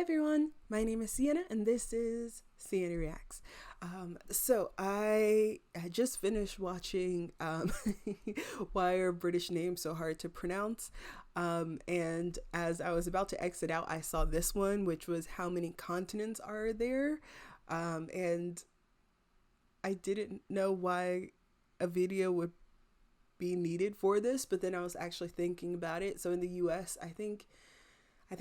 everyone, my name is Sienna and this is Sienna Reacts. So I just finished watching Why Are British Names So Hard to Pronounce? And as I was about to exit out, I saw this one, which was how many continents are there? And I didn't know why a video would be needed for this, but then I was actually thinking about it. So in the US, I think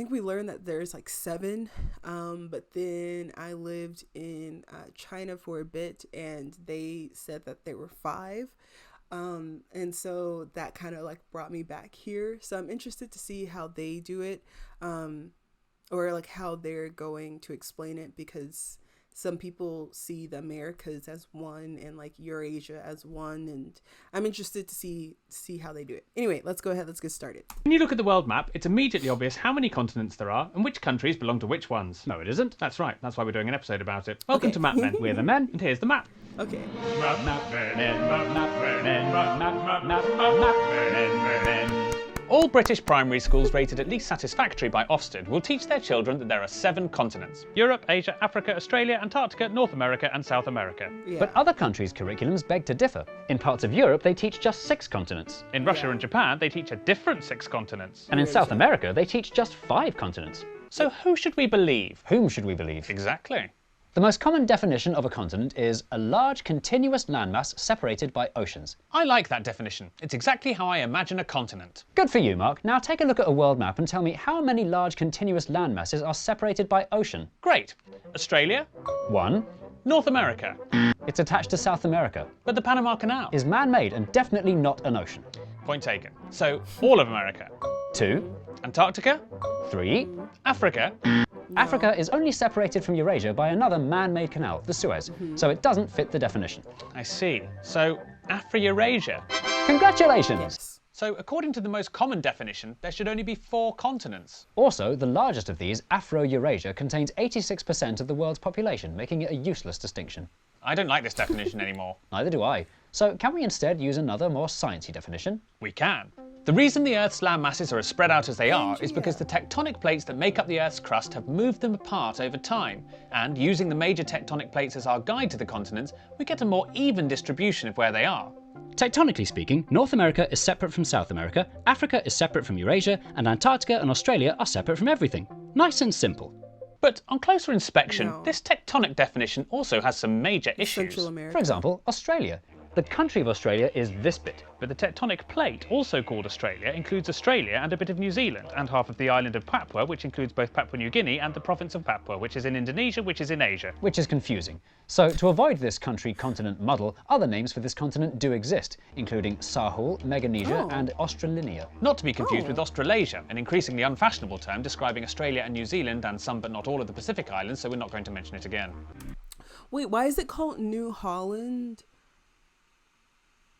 we learned that there's like 7, but then I lived in China for a bit and they said that there were 5. And so that kind of like brought me back here. So I'm interested to see how they do it, or like how they're going to explain it, because some people see the Americas as one and like Eurasia as one, and I'm interested to see how they do it. Anyway, let's go ahead, let's get started. When you look at the world map, it's immediately obvious how many continents there are and which countries belong to which ones. No, it isn't. That's right. That's why we're doing an episode about it. Welcome to Map Men. We're the men, and here's the map. Okay. All British primary schools rated at least satisfactory by Ofsted will teach their children that there are 7 continents: Europe, Asia, Africa, Australia, Antarctica, North America and South America. Yeah. But other countries' curriculums beg to differ. In parts of Europe, they teach just 6 continents. In Russia and Japan, they teach a different 6 continents. And in South America, they teach just 5 continents. So who should we believe? Whom should we believe? Exactly. The most common definition of a continent is a large continuous landmass separated by oceans. I like that definition. It's exactly how I imagine a continent. Good for you, Mark. Now take a look at a world map and tell me how many large continuous landmasses are separated by ocean. Great. Australia? 1. North America? It's attached to South America. But the Panama Canal Is man-made and definitely not an ocean. Point taken. So all of America? 2. Antarctica? 3. Africa? Africa is only separated from Eurasia by another man-made canal, the Suez, so it doesn't fit the definition. I see. So Afro-Eurasia? Congratulations! Yes. So according to the most common definition, there should only be 4 continents. Also, the largest of these, Afro-Eurasia, contains 86% of the world's population, making it a useless distinction. I don't like this definition anymore. Neither do I. So can we instead use another, more sciencey definition? We can. The reason the Earth's land masses are as spread out as they are is because the tectonic plates that make up the Earth's crust have moved them apart over time, and using the major tectonic plates as our guide to the continents, we get a more even distribution of where they are. Tectonically speaking, North America is separate from South America, Africa is separate from Eurasia, and Antarctica and Australia are separate from everything. Nice and simple. But on closer inspection, No. this tectonic definition also has some major issues. Central America. For example, Australia. The country of Australia is this bit. But the tectonic plate, also called Australia, includes Australia and a bit of New Zealand, and half of the island of Papua, which includes both Papua New Guinea and the province of Papua, which is in Indonesia, which is in Asia. Which is confusing. So to avoid this country-continent muddle, other names for this continent do exist, including Sahul, Meganesia and Australinia. Not to be confused with Australasia, an increasingly unfashionable term describing Australia and New Zealand and some but not all of the Pacific Islands, so we're not going to mention it again. Wait, why is it called New Holland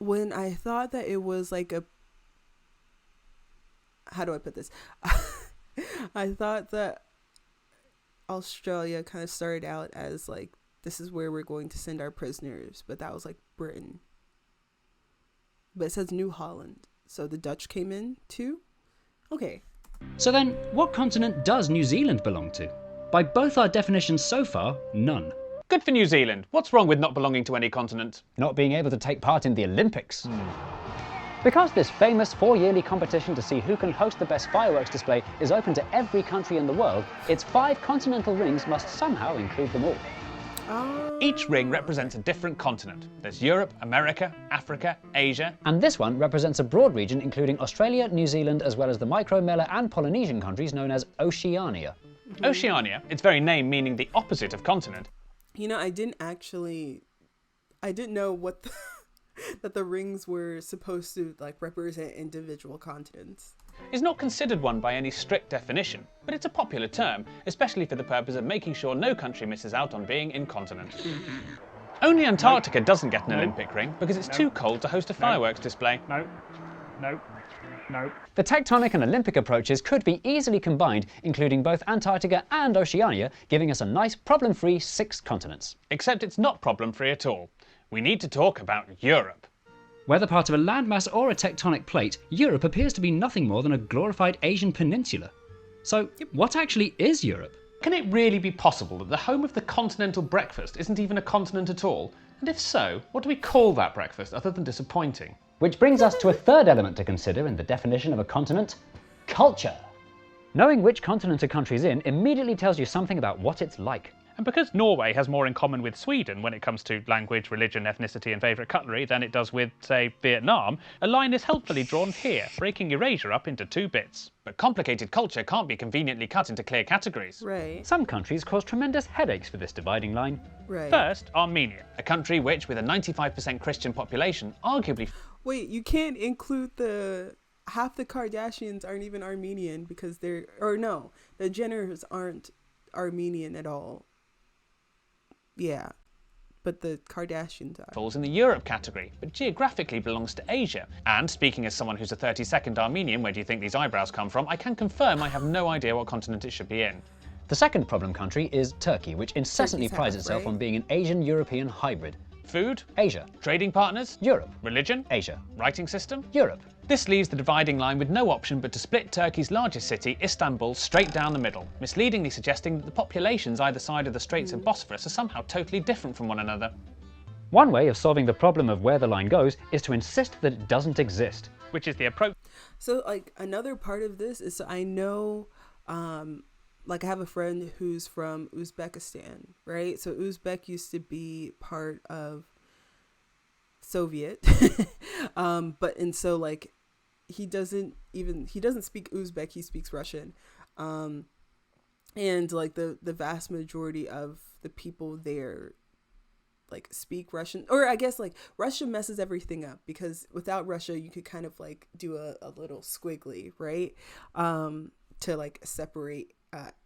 when I thought that it was like a, how do I put this? I thought that Australia kind of started out as like, this is where we're going to send our prisoners, but that was like Britain. But it says New Holland, so the Dutch came in too? Okay. So then, what continent does New Zealand belong to? By both our definitions so far, none. Good for New Zealand. What's wrong with not belonging to any continent? Not being able to take part in the Olympics. Because this famous 4-yearly competition to see who can host the best fireworks display is open to every country in the world, its 5 continental rings must somehow include them all. Each ring represents a different continent. There's Europe, America, Africa, Asia. And this one represents a broad region including Australia, New Zealand, as well as the Micro-Mela and Polynesian countries known as Oceania. Oceania, its very name meaning the opposite of continent. You know, I didn't know what that the rings were supposed to like represent individual continents. Is not considered one by any strict definition, but it's a popular term, especially for the purpose of making sure no country misses out on being incontinent. Only Antarctica doesn't get an Olympic ring because it's too cold to host a fireworks display. No. The tectonic and Olympic approaches could be easily combined, including both Antarctica and Oceania, giving us a nice problem-free 6 continents. Except it's not problem-free at all. We need to talk about Europe. Whether part of a landmass or a tectonic plate, Europe appears to be nothing more than a glorified Asian peninsula. So, what actually is Europe? Can it really be possible that the home of the continental breakfast isn't even a continent at all? And if so, what do we call that breakfast other than disappointing? Which brings us to a third element to consider in the definition of a continent: culture. Knowing which continent a country's in immediately tells you something about what it's like. And because Norway has more in common with Sweden when it comes to language, religion, ethnicity and favourite cutlery than it does with, say, Vietnam, a line is helpfully drawn here, breaking Eurasia up into 2 bits. But complicated culture can't be conveniently cut into clear categories. Right. Some countries cause tremendous headaches for this dividing line. Right. First, Armenia, a country which, with a 95% Christian population, arguably... Wait, you can't include half the Kardashians aren't even Armenian because the Jenners aren't Armenian at all. Yeah, but the Kardashians are. falls in the Europe category, but geographically belongs to Asia. And speaking as someone who's a 32nd Armenian, where do you think these eyebrows come from, I can confirm I have no idea what continent it should be in. The second problem country is Turkey, which incessantly Turkey's prides half, itself right? on being an Asian-European hybrid. Food? Asia. Trading partners? Europe. Religion? Asia. Writing system? Europe. This leaves the dividing line with no option but to split Turkey's largest city, Istanbul, straight down the middle, misleadingly suggesting that the populations either side of the Straits of Bosphorus are somehow totally different from one another. One way of solving the problem of where the line goes is to insist that it doesn't exist. Which is the approach. So, like, another part of this is, so I know, like, I have a friend who's from Uzbekistan, right? So Uzbek used to be part of Soviet, so like he doesn't speak Uzbek, he speaks Russian, and like the vast majority of the people there like speak Russian, or I guess like Russia messes everything up because without Russia you could kind of like do a little squiggly, right, to like separate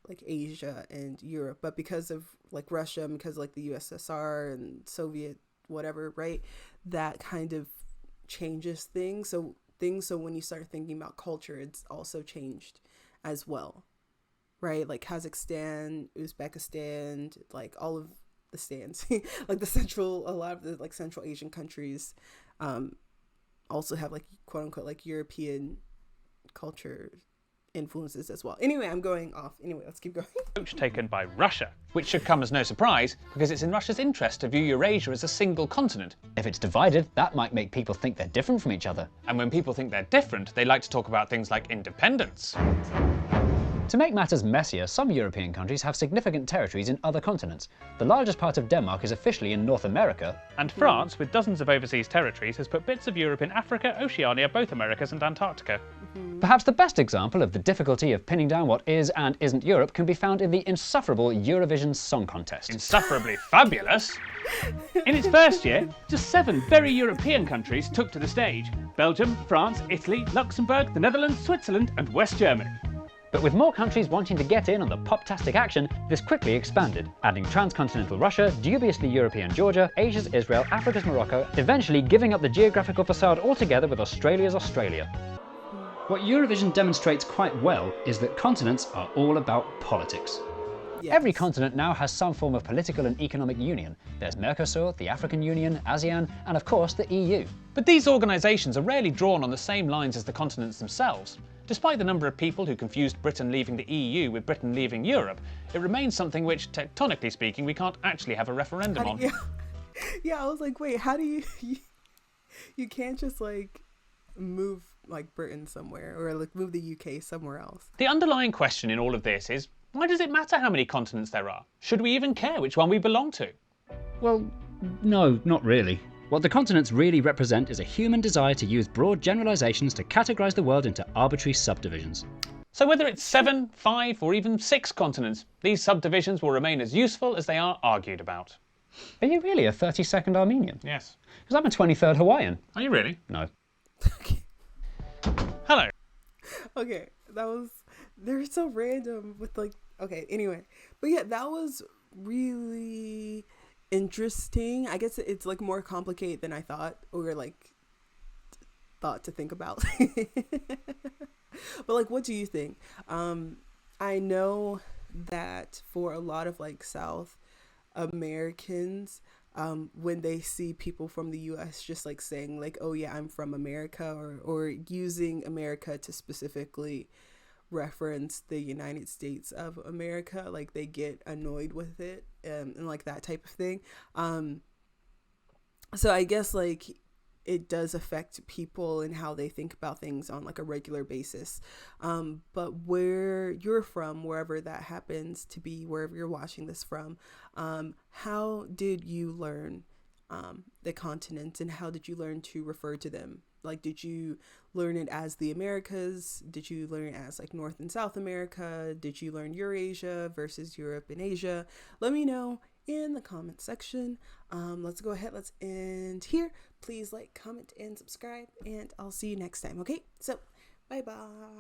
like Asia and Europe, but because of like Russia and because like the USSR and Soviet whatever, right, that kind of changes things. So when you start thinking about culture, it's also changed as well, right? Like Kazakhstan, Uzbekistan, like all of the stands, like a lot of the like Central Asian countries also have like quote unquote like European culture influences as well. Anyway, I'm going off. Anyway, let's keep going. Approach taken by Russia, which should come as no surprise because it's in Russia's interest to view Eurasia as a single continent. If it's divided, that might make people think they're different from each other. And when people think they're different, they like to talk about things like independence. To make matters messier, some European countries have significant territories in other continents. The largest part of Denmark is officially in North America. And France, with dozens of overseas territories, has put bits of Europe in Africa, Oceania, both Americas and Antarctica. Perhaps the best example of the difficulty of pinning down what is and isn't Europe can be found in the insufferable Eurovision Song Contest. Insufferably fabulous! In its first year, just 7 very European countries took to the stage: Belgium, France, Italy, Luxembourg, the Netherlands, Switzerland and West Germany. But with more countries wanting to get in on the pop-tastic action, this quickly expanded, adding transcontinental Russia, dubiously European Georgia, Asia's Israel, Africa's Morocco, eventually giving up the geographical facade altogether with Australia's Australia. What Eurovision demonstrates quite well is that continents are all about politics. Yes. Every continent now has some form of political and economic union. There's Mercosur, the African Union, ASEAN, and of course the EU. But these organisations are rarely drawn on the same lines as the continents themselves. Despite the number of people who confused Britain leaving the EU with Britain leaving Europe, it remains something which, tectonically speaking, we can't actually have a referendum on. Yeah, I was like, wait, how do you can't just like move like Britain somewhere or like move the UK somewhere else. The underlying question in all of this is, why does it matter how many continents there are? Should we even care which one we belong to? Well, no, not really. What the continents really represent is a human desire to use broad generalisations to categorise the world into arbitrary subdivisions. So whether it's 7, 5 or even 6 continents, these subdivisions will remain as useful as they are argued about. Are you really a 32nd Armenian? Yes. Because I'm a 23rd Hawaiian. Are you really? No. Hello. Okay, they're so random with like, okay, anyway. But yeah, that was really interesting. I guess it's like more complicated than I thought or like thought to think about. But like, what do you think? I know that for a lot of like South Americans, when they see people from the US just like saying like, oh yeah, I'm from America, or using America to specifically reference the United States of America, like they get annoyed with it, and like that type of thing. So I guess like it does affect people and how they think about things on like a regular basis. But where you're from, wherever that happens to be, wherever you're watching this from, how did you learn the continents, and how did you learn to refer to them? Like, did you learn it as the Americas? Did you learn it as like North and South America? Did you learn Eurasia versus Europe and Asia? Let me know in the comment section. Let's go ahead. Let's end here. Please like, comment, and subscribe, and I'll see you next time. Okay, so bye bye.